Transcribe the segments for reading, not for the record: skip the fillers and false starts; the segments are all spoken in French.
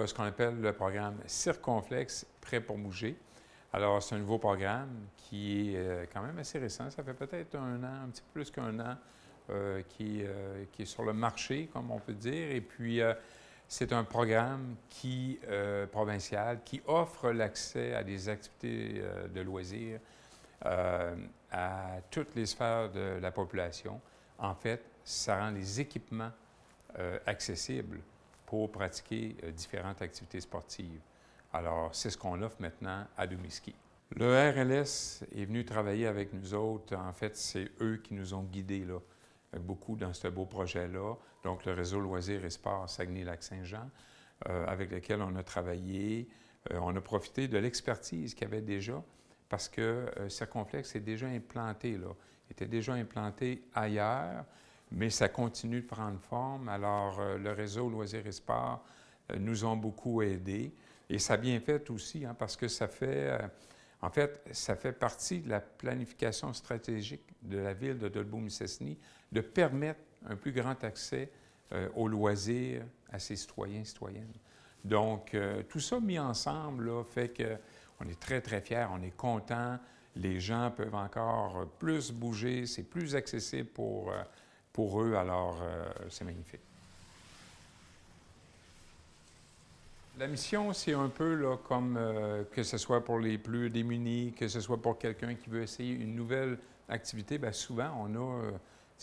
a ce qu'on appelle le programme Circonflexe Prêt pour bouger. Alors, c'est un nouveau programme qui est quand même assez récent. Ça fait peut-être un an, un petit peu plus qu'un an, qui est sur le marché, comme on peut dire. Et puis, c'est un programme provincial qui offre l'accès à des activités de loisirs à toutes les sphères de la population. En fait, ça rend les équipements accessibles pour pratiquer différentes activités sportives. Alors, c'est ce qu'on offre maintenant à Domiski. Le RLS est venu travailler avec nous autres. En fait, c'est eux qui nous ont guidés là, beaucoup dans ce beau projet-là. Donc, le réseau Loisirs et Sports Saguenay-Lac-Saint-Jean, avec lequel on a travaillé. On a profité de l'expertise qu'il y avait déjà, parce que Circonflexe est déjà implanté là. Il était déjà implanté ailleurs, mais ça continue de prendre forme. Alors, le réseau Loisirs et Sports nous ont beaucoup aidés. Et ça a bien fait aussi, hein, parce que ça fait, en fait, ça fait partie de la planification stratégique de la ville de Dolbeau-Mistassini de permettre un plus grand accès aux loisirs à ses citoyens et citoyennes. Donc, tout ça mis ensemble là, fait qu'on est très, très fiers, on est contents. Les gens peuvent encore plus bouger, c'est plus accessible pour eux, alors c'est magnifique. La mission, c'est un peu là, comme que ce soit pour les plus démunis, que ce soit pour quelqu'un qui veut essayer une nouvelle activité. Bien, souvent,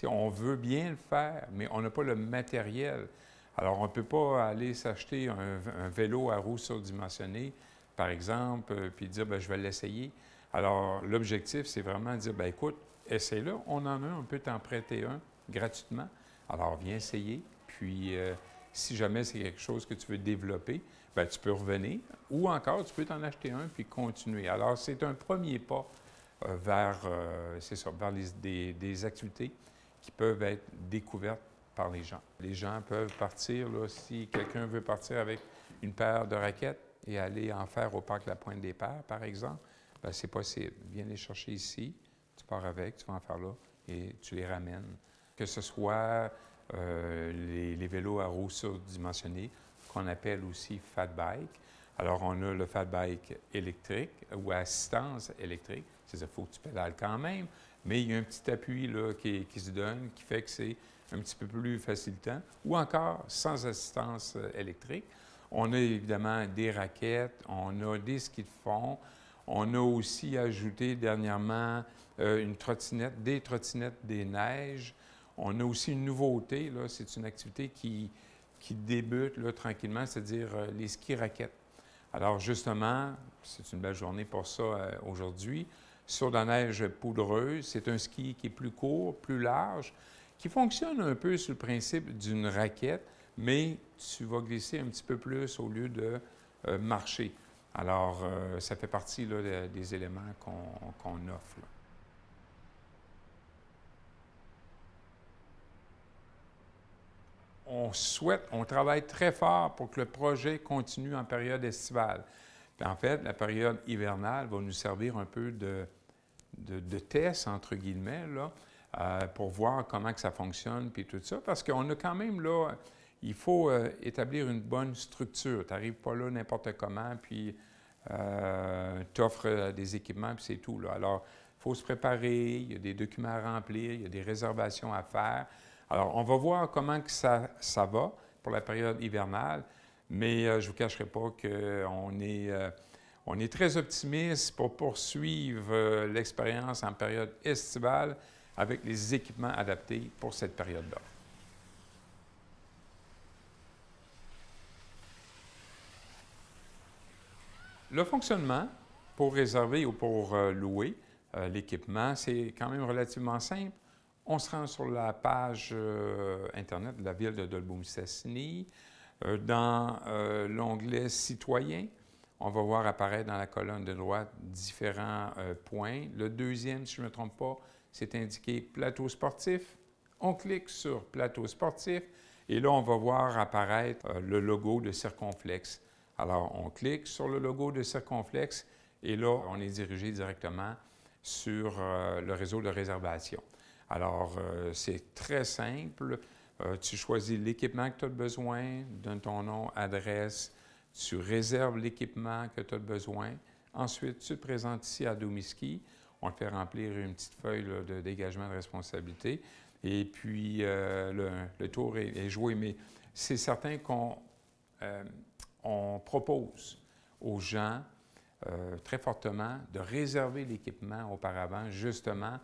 on veut bien le faire, mais on n'a pas le matériel. Alors, on ne peut pas aller s'acheter un vélo à roues surdimensionnées, par exemple, puis dire, bien, je vais l'essayer. Alors, l'objectif, c'est vraiment de dire, bien, écoute, essaye-le, on en a un, on peut t'en prêter un gratuitement. Alors, viens essayer, puis si jamais c'est quelque chose que tu veux développer, bien, tu peux revenir, ou encore, tu peux t'en acheter un, puis continuer. Alors, c'est un premier pas vers des activités qui peuvent être découvertes par les gens. Les gens peuvent partir, là, si quelqu'un veut partir avec une paire de raquettes et aller en faire au parc La Pointe-des-Pères, par exemple, bien, c'est possible. Viens les chercher ici, tu pars avec, tu vas en faire là, et tu les ramènes. Que ce soit les vélos à roues surdimensionnées, qu'on appelle aussi fat bike. Alors, on a le fat bike électrique ou à assistance électrique. C'est-à-dire qu'il faut que tu pédales quand même, mais il y a un petit appui là, qui se donne, qui fait que c'est un petit peu plus facilitant. Ou encore, sans assistance électrique. On a évidemment des raquettes, on a des skis de fond. On a aussi ajouté dernièrement des trottinettes des neiges. On a aussi une nouveauté, là, c'est une activité qui débute là, tranquillement, c'est-à-dire les skis raquettes. Alors justement, c'est une belle journée pour ça aujourd'hui. Sur la neige poudreuse, c'est un ski qui est plus court, plus large, qui fonctionne un peu sur le principe d'une raquette, mais tu vas glisser un petit peu plus au lieu de marcher. Alors, ça fait partie là, des éléments qu'on offre. Là. On travaille très fort pour que le projet continue en période estivale. Puis en fait, la période hivernale va nous servir un peu de test, entre guillemets, là, pour voir comment que ça fonctionne, puis tout ça, parce qu'on a quand même, là, il faut établir une bonne structure. Tu n'arrives pas là n'importe comment, puis tu offres des équipements, puis c'est tout, là. Alors, il faut se préparer, il y a des documents à remplir, il y a des réservations à faire. Alors, on va voir comment que ça va pour la période hivernale, mais je ne vous cacherai pas qu'on est très optimiste pour poursuivre l'expérience en période estivale avec les équipements adaptés pour cette période-là. Le fonctionnement pour réserver ou pour louer l'équipement, c'est quand même relativement simple. On se rend sur la page Internet de la ville de Dolbeau-Mistassini. Dans l'onglet « Citoyens », on va voir apparaître dans la colonne de droite différents points. Le deuxième, si je ne me trompe pas, c'est indiqué « Plateau sportif ». On clique sur « Plateau sportif » et là, on va voir apparaître le logo de Circonflexe. Alors, on clique sur le logo de Circonflexe et là, on est dirigé directement sur le réseau de réservation. Alors, c'est très simple. Tu choisis l'équipement que tu as besoin, donne ton nom, adresse, tu réserves l'équipement que tu as besoin. Ensuite, tu te présentes ici à Domiski. On te fait remplir une petite feuille là, de dégagement de responsabilité. Et puis, le tour est joué. Mais c'est certain qu'on on propose aux gens très fortement de réserver l'équipement auparavant, justement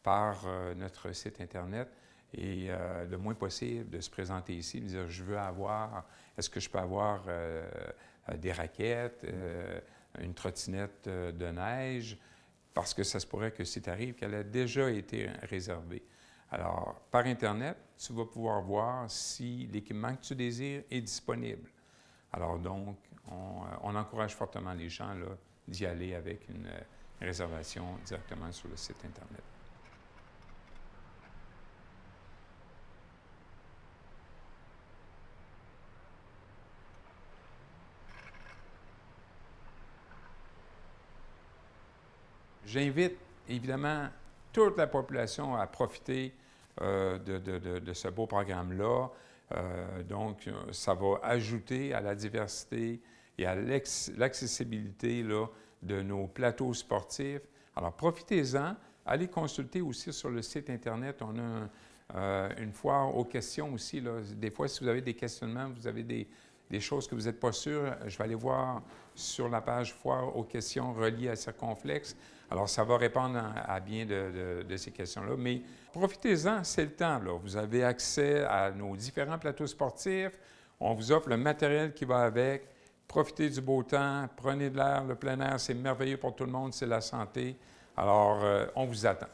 par notre site Internet. Et le moins possible de se présenter ici, de dire je veux avoir, est-ce que je peux avoir des raquettes, une trottinette de neige, parce que ça se pourrait que si tu arrives, qu'elle a déjà été réservée. Alors, par Internet, tu vas pouvoir voir si l'équipement que tu désires est disponible. Alors donc, on encourage fortement les gens d'y aller avec une réservation directement sur le site Internet. J'invite évidemment toute la population à profiter de ce beau programme-là. Donc, ça va ajouter à la diversité et à l'accessibilité de nos plateaux sportifs. Alors, profitez-en. Allez consulter aussi sur le site Internet. On a une foire aux questions aussi. Là. Des fois, si vous avez des questionnements, vous avez des choses que vous n'êtes pas sûr, je vais aller voir sur la page foire aux questions reliées à Circonflexe. Alors, ça va répondre à bien de ces questions-là. Mais profitez-en, c'est le temps. Là. Vous avez accès à nos différents plateaux sportifs. On vous offre le matériel qui va avec. Profitez du beau temps, prenez de l'air. Le plein air, c'est merveilleux pour tout le monde, c'est la santé. Alors, on vous attend.